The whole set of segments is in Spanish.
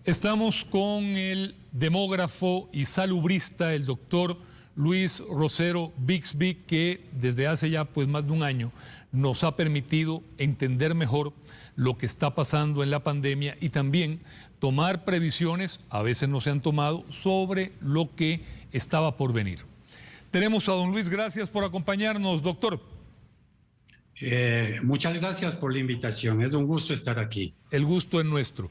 Estamos con el demógrafo y salubrista, el doctor Luis Rosero Bixby, que desde hace ya más de un año nos ha permitido entender mejor lo que está pasando en la pandemia y también tomar previsiones, a veces no se han tomado, sobre lo que estaba por venir. Tenemos a don Luis, gracias por acompañarnos, doctor. Muchas gracias por la invitación, es un gusto estar aquí. El gusto es nuestro.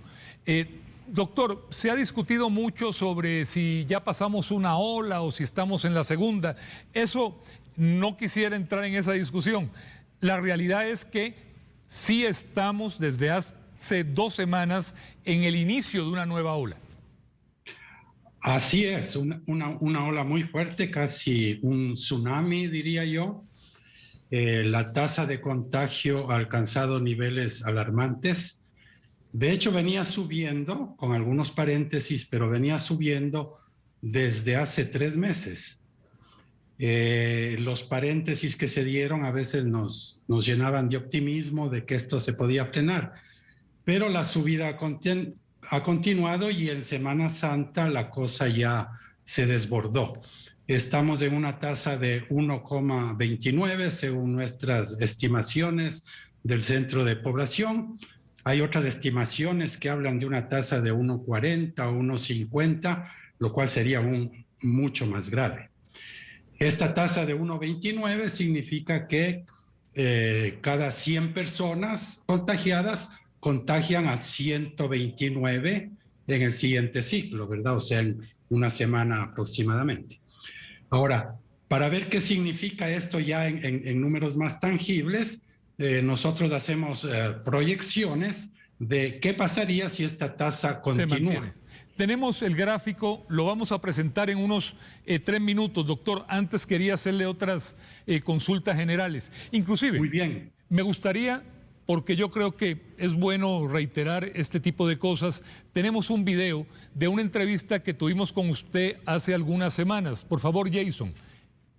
Doctor, se ha discutido mucho sobre si ya pasamos una ola o si estamos en la segunda. Eso no quisiera entrar en esa discusión. La realidad es que sí estamos desde hace 2 semanas en el inicio de una nueva ola. Así es, una ola muy fuerte, casi un tsunami, diría yo. La tasa de contagio ha alcanzado niveles alarmantes. De hecho, venía subiendo, con algunos paréntesis, pero venía subiendo desde hace 3 meses. Los paréntesis que se dieron a veces nos llenaban de optimismo de que esto se podía frenar, pero la subida ha continuado y en Semana Santa la cosa ya se desbordó. Estamos en una tasa de 1,29 según nuestras estimaciones del Centro de Población. Hay otras estimaciones que hablan de una tasa de 1,40 o 1,50, lo cual sería mucho más grave. Esta tasa de 1,29 significa que cada 100 personas contagiadas contagian a 129 en el siguiente ciclo, ¿verdad? O sea, en una semana aproximadamente. Ahora, para ver qué significa esto ya en números más tangibles, nosotros hacemos proyecciones de qué pasaría si esta tasa continúa. Tenemos el gráfico, lo vamos a presentar en unos 3 minutos, doctor. Antes quería hacerle otras consultas generales. Inclusive, muy bien, me gustaría, porque yo creo que es bueno reiterar este tipo de cosas, tenemos un video de una entrevista que tuvimos con usted hace algunas semanas. Por favor, Jason,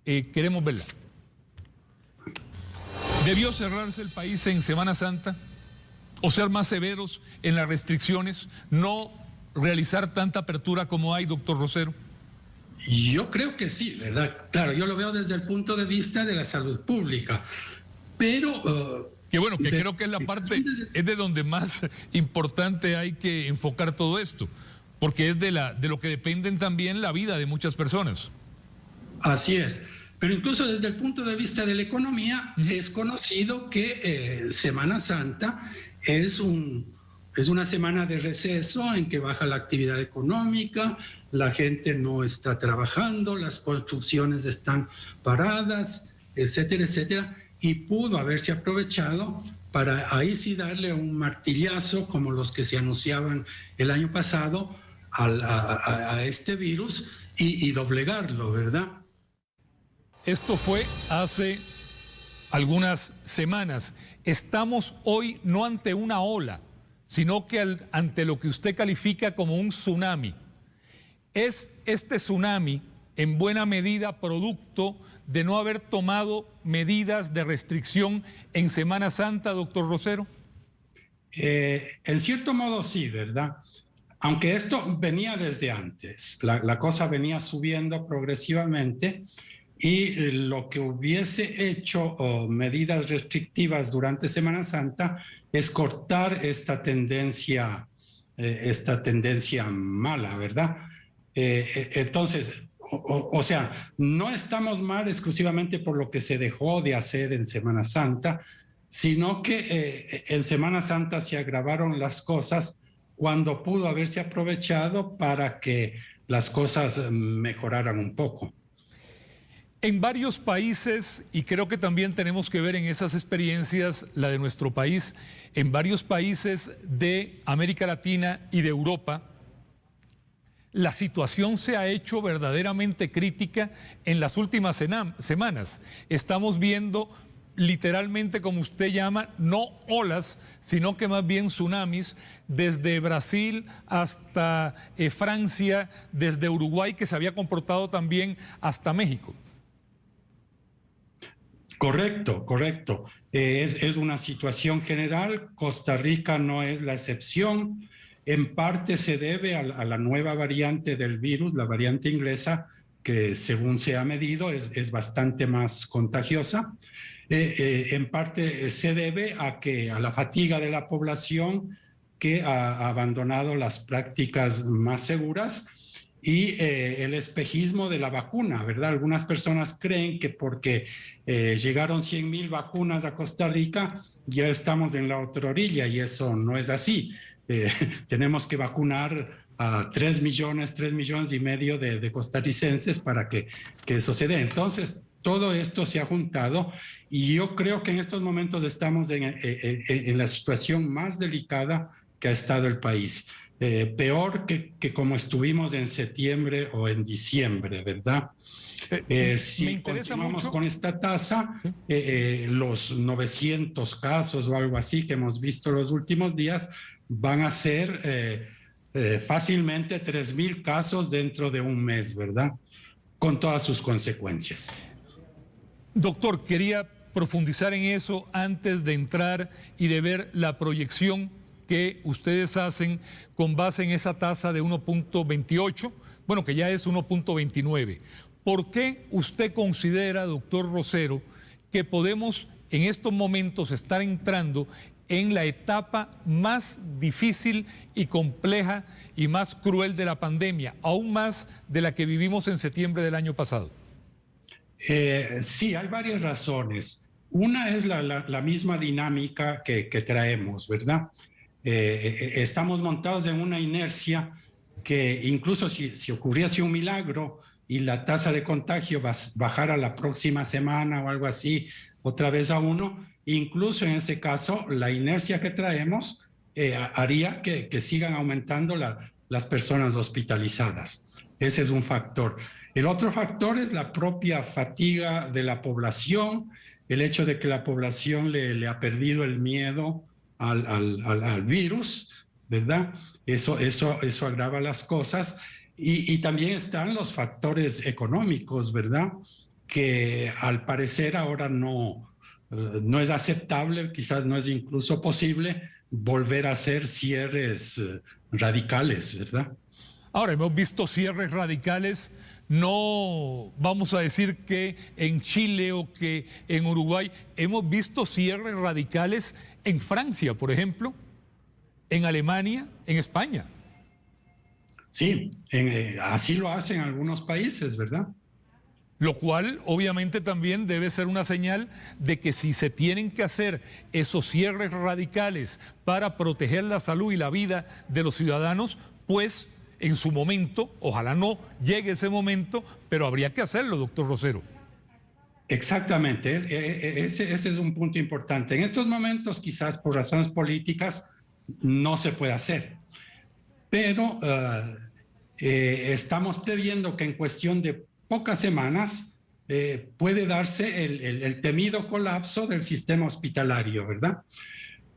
queremos verla. ¿Debió cerrarse el país en Semana Santa? ¿O ser más severos en las restricciones? ¿No realizar tanta apertura como hay, doctor Rosero? Yo creo que sí, ¿verdad? Claro, yo lo veo desde el punto de vista de la salud pública, pero... que bueno, que creo que es la parte, es de donde más importante hay que enfocar todo esto, porque es de lo que dependen también la vida de muchas personas. Así es. Pero incluso desde el punto de vista de la economía, es conocido que Semana Santa es una semana de receso en que baja la actividad económica, la gente no está trabajando, las construcciones están paradas, etcétera, etcétera, y pudo haberse aprovechado para ahí sí darle un martillazo como los que se anunciaban el año pasado a este virus y doblegarlo, ¿verdad? Esto fue hace algunas semanas. Estamos hoy no ante una ola, sino que ante lo que usted califica como un tsunami. ¿Es este tsunami en buena medida producto de no haber tomado medidas de restricción en Semana Santa, doctor Rosero? En cierto modo sí, ¿verdad? Aunque esto venía desde antes, la cosa venía subiendo progresivamente. Y lo que hubiese hecho medidas restrictivas durante Semana Santa es cortar esta tendencia mala, ¿verdad? Entonces, o sea, no estamos mal exclusivamente por lo que se dejó de hacer en Semana Santa, sino que en Semana Santa se agravaron las cosas cuando pudo haberse aprovechado para que las cosas mejoraran un poco. En varios países, y creo que también tenemos que ver en esas experiencias la de nuestro país, en varios países de América Latina y de Europa, la situación se ha hecho verdaderamente crítica en las últimas semanas. Estamos viendo literalmente, como usted llama, no olas, sino que más bien tsunamis, desde Brasil hasta Francia, desde Uruguay, que se había comportado también, hasta México. Correcto, correcto. Es una situación general. Costa Rica no es la excepción. en parte se debe a la nueva variante del virus, la variante inglesa, que según se ha medido es bastante más contagiosa. En parte se debe a la fatiga de la población que ha abandonado las prácticas más seguras y el espejismo de la vacuna, ¿verdad? Algunas personas creen que porque llegaron 100,000 vacunas a Costa Rica, ya estamos en la otra orilla, y eso no es así. Tenemos que vacunar a 3 millones y medio de costarricenses para que eso se dé. Entonces, todo esto se ha juntado y yo creo que en estos momentos estamos en la situación más delicada que ha estado el país. Peor que como estuvimos en septiembre o en diciembre, ¿verdad? Si continuamos mucho con esta tasa, los 900 casos o algo así que hemos visto los últimos días van a ser fácilmente 3,000 casos dentro de un mes, ¿verdad? Con todas sus consecuencias. Doctor, quería profundizar en eso antes de entrar y de ver la proyección que ustedes hacen con base en esa tasa de 1.28, bueno, que ya es 1.29. ¿Por qué usted considera, doctor Rosero, que podemos en estos momentos estar entrando en la etapa más difícil y compleja y más cruel de la pandemia, aún más de la que vivimos en septiembre del año pasado? Sí, hay varias razones. Una es la misma dinámica que traemos, ¿verdad? Estamos montados en una inercia que incluso si ocurriese un milagro y la tasa de contagio bajara la próxima semana o algo así, otra vez a 1, incluso en ese caso, la inercia que traemos haría que sigan aumentando las personas hospitalizadas. Ese es un factor. El otro factor es la propia fatiga de la población, el hecho de que la población le ha perdido el miedo al virus, ¿verdad? Eso agrava las cosas. Y también están los factores económicos, ¿verdad? Que al parecer ahora no es aceptable, quizás no es incluso posible volver a hacer cierres radicales, ¿verdad? Ahora, hemos visto cierres radicales, no vamos a decir que en Chile o que en Uruguay, hemos visto cierres radicales en Francia, por ejemplo, en Alemania, en España. Sí, así lo hacen algunos países, ¿verdad? Lo cual obviamente también debe ser una señal de que si se tienen que hacer esos cierres radicales para proteger la salud y la vida de los ciudadanos, pues en su momento, ojalá no llegue ese momento, pero habría que hacerlo, doctor Rosero. Exactamente, ese es un punto importante. En estos momentos, quizás por razones políticas, no se puede hacer, pero estamos previendo que en cuestión de pocas semanas puede darse el temido colapso del sistema hospitalario, ¿verdad?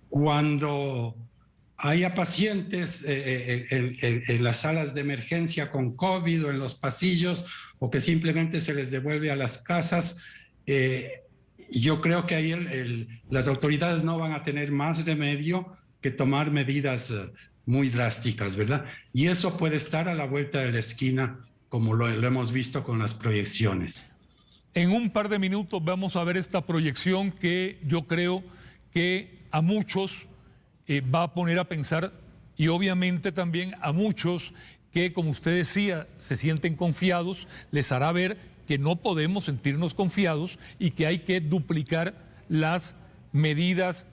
Cuando haya pacientes en las salas de emergencia con COVID o en los pasillos, o que simplemente se les devuelve a las casas, yo creo que ahí las autoridades no van a tener más remedio que tomar medidas muy drásticas, ¿verdad? Y eso puede estar a la vuelta de la esquina, como lo hemos visto con las proyecciones. En un par de minutos vamos a ver esta proyección que yo creo que a muchos va a poner a pensar, y obviamente también a muchos que, como usted decía, se sienten confiados, les hará ver que no podemos sentirnos confiados y que hay que duplicar las medidas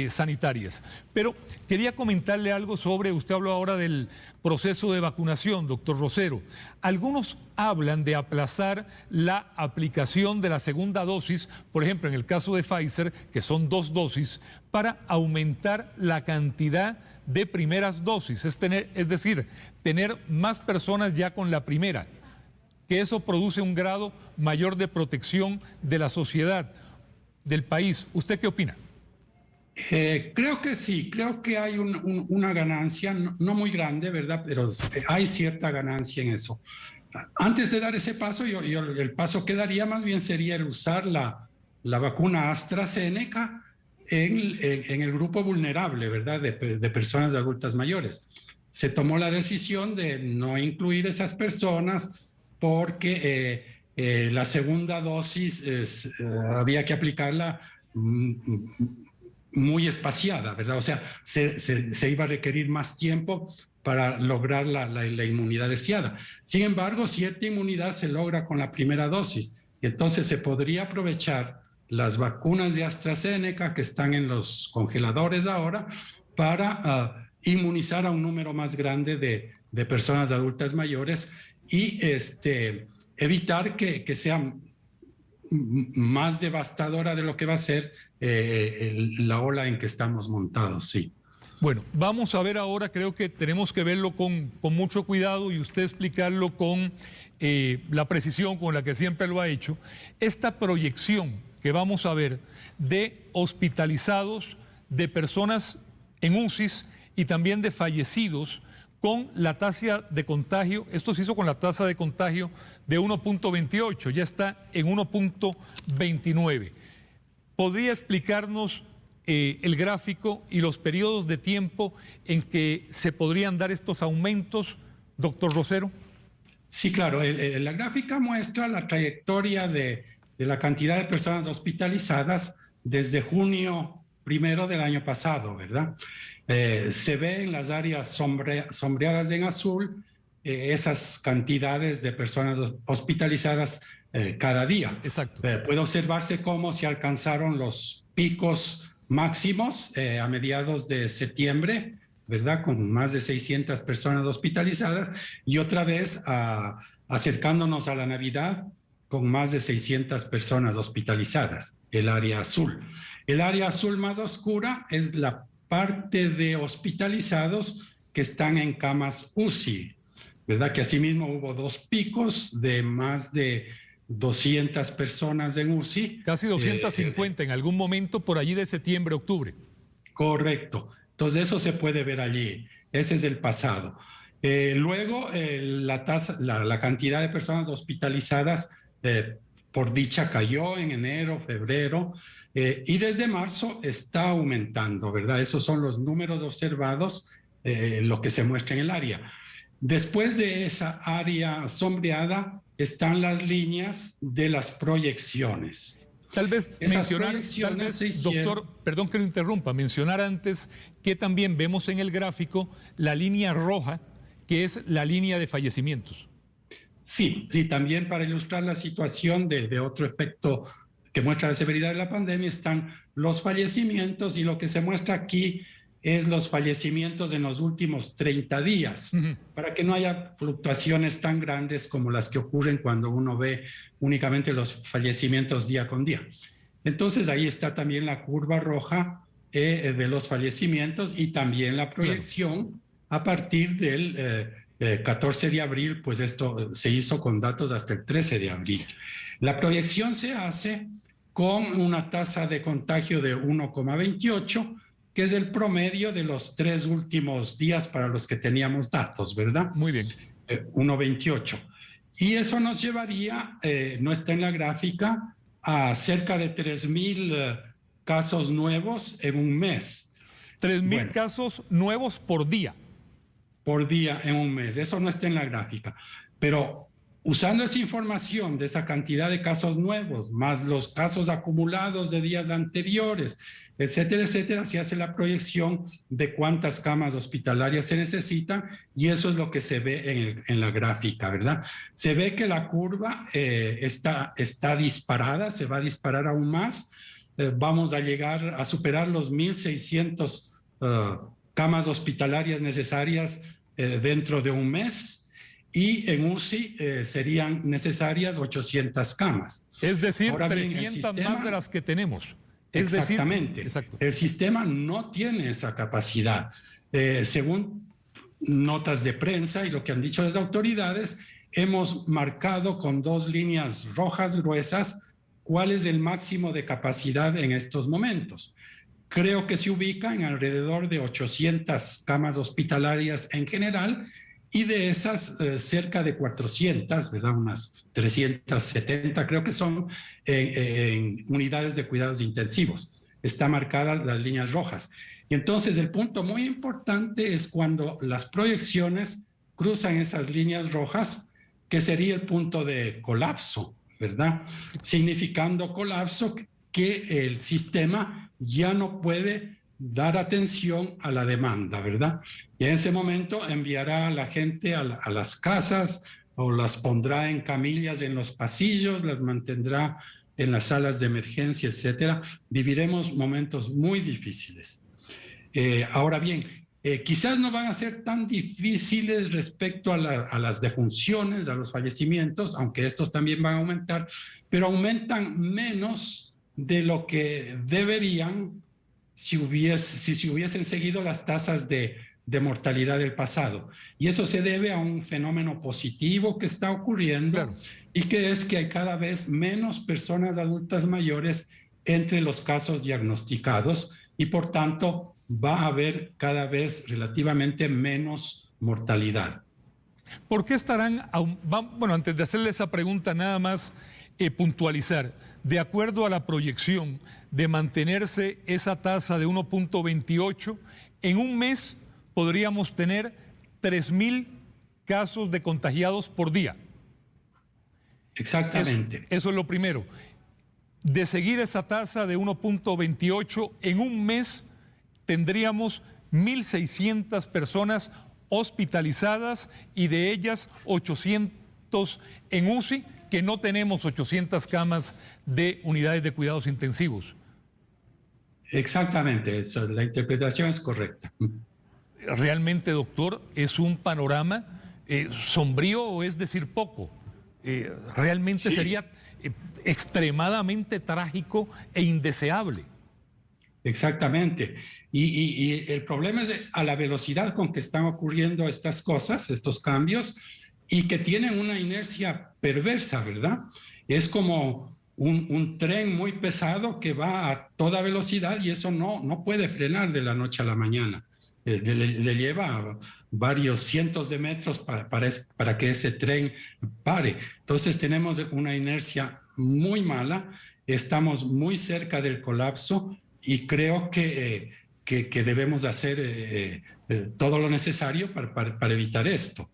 sanitarias. Pero quería comentarle algo sobre, usted habló ahora del proceso de vacunación, doctor Rosero. Algunos hablan de aplazar la aplicación de la segunda dosis, por ejemplo, en el caso de Pfizer, que son 2 dosis, para aumentar la cantidad de primeras dosis, es decir, tener más personas ya con la primera, que eso produce un grado mayor de protección de la sociedad, del país. ¿Usted qué opina? Creo que sí, creo que hay una ganancia, no muy grande, ¿verdad? Pero hay cierta ganancia en eso. Antes de dar ese paso, el paso que daría más bien sería el usar la vacuna AstraZeneca en el grupo vulnerable, ¿verdad? De personas adultas mayores. Se tomó la decisión de no incluir esas personas porque la segunda dosis había que aplicarla muy espaciada, ¿verdad? O sea, se iba a requerir más tiempo para lograr la inmunidad deseada. Sin embargo, cierta inmunidad se logra con la primera dosis. Y entonces se podría aprovechar las vacunas de AstraZeneca que están en los congeladores ahora para inmunizar a un número más grande de personas adultas mayores y evitar que sea más devastadora de lo que va a ser la ola en que estamos montados, sí. Bueno, vamos a ver ahora, creo que tenemos que verlo con mucho cuidado y usted explicarlo con la precisión con la que siempre lo ha hecho. Esta proyección que vamos a ver de hospitalizados, de personas en UCIs y también de fallecidos con la tasa de contagio, esto se hizo con la tasa de contagio de 1.28, ya está en 1.29. ¿Podría explicarnos el gráfico y los periodos de tiempo en que se podrían dar estos aumentos, doctor Rosero? Sí, claro. La gráfica muestra la trayectoria de la cantidad de personas hospitalizadas desde junio 1 del año pasado, ¿verdad? Se ve en las áreas sombreadas en azul esas cantidades de personas hospitalizadas cada día. Exacto. Puede observarse cómo se alcanzaron los picos máximos a mediados de septiembre, ¿verdad? Con más de 600 personas hospitalizadas y otra vez acercándonos a la Navidad con más de 600 personas hospitalizadas, el área azul. El área azul más oscura es la parte de hospitalizados que están en camas UCI, ¿verdad? Que asimismo hubo 2 picos de más de 200 personas en UCI. Casi 250 en algún momento por allí de septiembre, octubre. Correcto. Entonces eso se puede ver allí. Ese es el pasado. Luego la cantidad de personas hospitalizadas por dicha cayó en enero, febrero y desde marzo está aumentando, ¿verdad? Esos son los números observados, lo que se muestra en el área. Después de esa área sombreada están las líneas de las proyecciones. Tal vez mencionar, doctor, perdón que lo interrumpa, mencionar antes que también vemos en el gráfico la línea roja, que es la línea de fallecimientos. Sí, también para ilustrar la situación de otro efecto que muestra la severidad de la pandemia están los fallecimientos y lo que se muestra aquí es los fallecimientos en los últimos 30 días, para que no haya fluctuaciones tan grandes como las que ocurren cuando uno ve únicamente los fallecimientos día con día. Entonces ahí está también la curva roja de los fallecimientos y también la proyección a partir del 14 de abril, pues esto se hizo con datos hasta el 13 de abril. La proyección se hace con una tasa de contagio de 1,28, que es el promedio de los 3 últimos días para los que teníamos datos, ¿verdad? Muy bien. 1,28. Y eso nos llevaría, no está en la gráfica, a cerca de 3,000 casos nuevos en un mes. 3,000 casos nuevos por día. Por día en un mes. Eso no está en la gráfica. Pero usando esa información de esa cantidad de casos nuevos, más los casos acumulados de días anteriores, etcétera, etcétera, se hace la proyección de cuántas camas hospitalarias se necesitan y eso es lo que se ve en la gráfica, ¿verdad? Se ve que la curva está disparada, se va a disparar aún más. Vamos a llegar a superar los 1,600 camas hospitalarias necesarias dentro de un mes y en UCI serían necesarias 800 camas. Es decir, ahora 300 bien, más de las que tenemos. Exactamente. Exacto. El sistema no tiene esa capacidad. Según notas de prensa y lo que han dicho las autoridades, hemos marcado con 2 líneas rojas gruesas cuál es el máximo de capacidad en estos momentos. Creo que se ubica en alrededor de 800 camas hospitalarias en general y de esas cerca de 400, ¿verdad? Unas 370 creo que son en unidades de cuidados intensivos. están marcadas las líneas rojas. Y entonces el punto muy importante es cuando las proyecciones cruzan esas líneas rojas, que sería el punto de colapso, ¿verdad? Significando colapso que el sistema ya no puede dar atención a la demanda, ¿verdad? Y en ese momento enviará a la gente a las casas o las pondrá en camillas en los pasillos, las mantendrá en las salas de emergencia, etcétera. Viviremos momentos muy difíciles. Ahora bien, quizás no van a ser tan difíciles respecto a las defunciones, a los fallecimientos, aunque estos también van a aumentar, pero aumentan menos de lo que deberían si se hubiesen seguido las tasas de mortalidad del pasado. Y eso se debe a un fenómeno positivo que está ocurriendo, claro, y que es que hay cada vez menos personas adultas mayores entre los casos diagnosticados y por tanto va a haber cada vez relativamente menos mortalidad. ¿Por qué estarán, bueno, antes de hacerle esa pregunta nada más puntualizar, de acuerdo a la proyección de mantenerse esa tasa de 1.28, en un mes podríamos tener 3.000 casos de contagiados por día? Exactamente. Eso es lo primero. De seguir esa tasa de 1.28, en un mes tendríamos 1.600 personas hospitalizadas y de ellas 800 en UCI, que no tenemos 800 camas de unidades de cuidados intensivos. Exactamente, eso, la interpretación es correcta. Realmente, doctor, es un panorama sombrío, o es decir poco. Realmente sí, sería extremadamente trágico e indeseable. Exactamente. Y el problema es a la velocidad con que están ocurriendo estas cosas, estos cambios, y que tienen una inercia perversa, ¿verdad? Es como un tren muy pesado que va a toda velocidad y eso no puede frenar de la noche a la mañana. Le lleva varios cientos de metros para que ese tren pare. Entonces tenemos una inercia muy mala, estamos muy cerca del colapso y creo que debemos hacer todo lo necesario para evitar esto.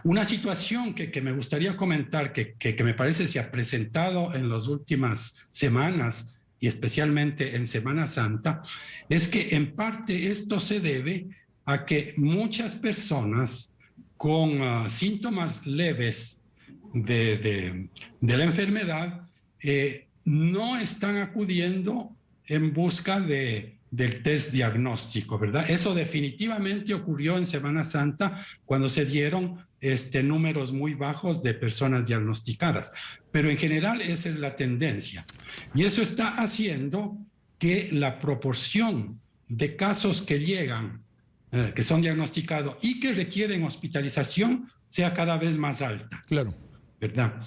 Una situación que me gustaría comentar, que me parece se ha presentado en las últimas semanas y especialmente en Semana Santa, es que en parte esto se debe a que muchas personas con síntomas leves de la enfermedad no están acudiendo en busca del test diagnóstico, ¿verdad? Eso definitivamente ocurrió en Semana Santa cuando se dieron números muy bajos de personas diagnosticadas. Pero en general esa es la tendencia. Y eso está haciendo que la proporción de casos que llegan, que son diagnosticados y que requieren hospitalización sea cada vez más alta. Claro. ¿Verdad?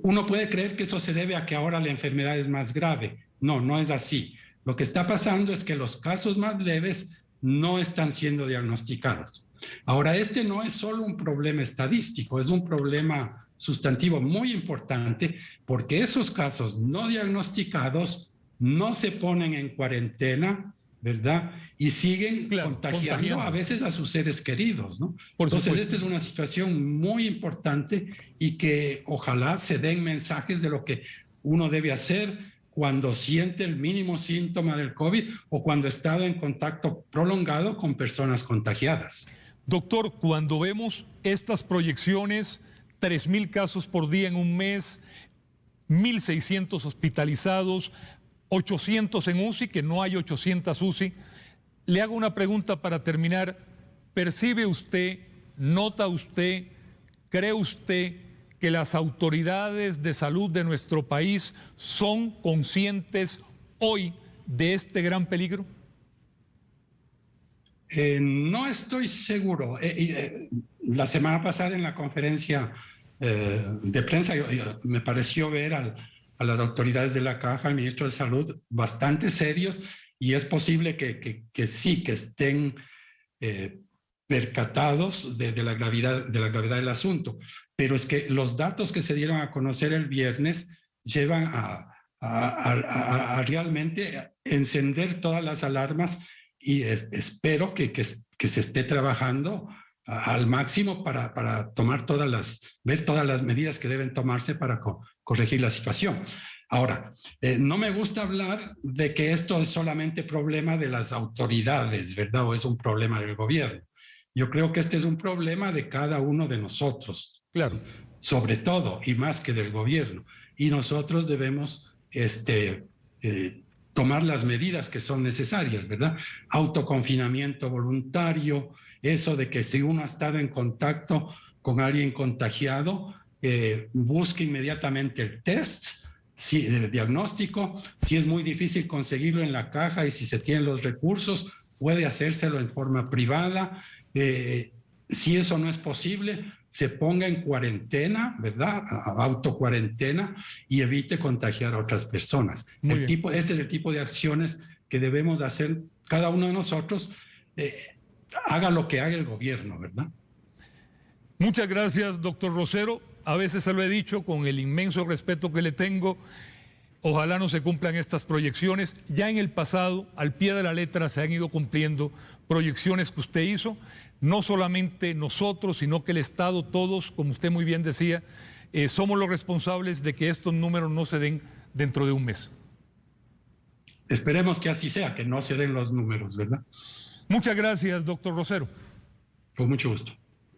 Uno puede creer que eso se debe a que ahora la enfermedad es más grave. No, no es así. Lo que está pasando es que los casos más leves no están siendo diagnosticados. Ahora, no es solo un problema estadístico, es un problema sustantivo muy importante porque esos casos no diagnosticados no se ponen en cuarentena, ¿verdad? Y siguen contagiando a veces a sus seres queridos, ¿no? Entonces, esta es una situación muy importante y que ojalá se den mensajes de lo que uno debe hacer cuando siente el mínimo síntoma del COVID o cuando ha estado en contacto prolongado con personas contagiadas. Doctor, cuando vemos estas proyecciones, 3.000 casos por día en un mes, 1.600 hospitalizados, 800 en UCI, que no hay 800 UCI, le hago una pregunta para terminar. ¿Percibe usted, nota usted, cree usted que las autoridades de salud de nuestro país son conscientes hoy de este gran peligro? No estoy seguro. La semana pasada en la conferencia de prensa me pareció ver a las autoridades de la Caja, al ministro de Salud, bastante serios y es posible que sí, que estén percatados de la gravedad del asunto. Pero es que los datos que se dieron a conocer el viernes llevan a a realmente encender todas las alarmas y espero que se esté trabajando al máximo para tomar ver todas las medidas que deben tomarse para corregir la situación. Ahora, no me gusta hablar de que esto es solamente problema de las autoridades, ¿verdad? O es un problema del gobierno. Yo creo que este es un problema de cada uno de nosotros. Claro. Sobre todo, y más que del gobierno. Y nosotros debemos tomar las medidas que son necesarias, ¿verdad? Autoconfinamiento voluntario, eso de que si uno ha estado en contacto con alguien contagiado, busque inmediatamente el test, el diagnóstico. Si es muy difícil conseguirlo en la caja y si se tienen los recursos, puede hacérselo en forma privada. Si eso no es posible, se ponga en cuarentena, ¿verdad? Autocuarentena y evite contagiar a otras personas. Este es el tipo de acciones que debemos hacer cada uno de nosotros, haga lo que haga el gobierno, ¿verdad? Muchas gracias, doctor Rosero. A veces se lo he dicho con el inmenso respeto que le tengo. Ojalá no se cumplan estas proyecciones. Ya en el pasado, al pie de la letra, se han ido cumpliendo proyecciones que usted hizo. No solamente nosotros, sino que el Estado, todos, como usted muy bien decía, somos los responsables de que estos números no se den dentro de un mes. Esperemos que así sea, que no se den los números, ¿verdad? Muchas gracias, doctor Rosero. Con mucho gusto.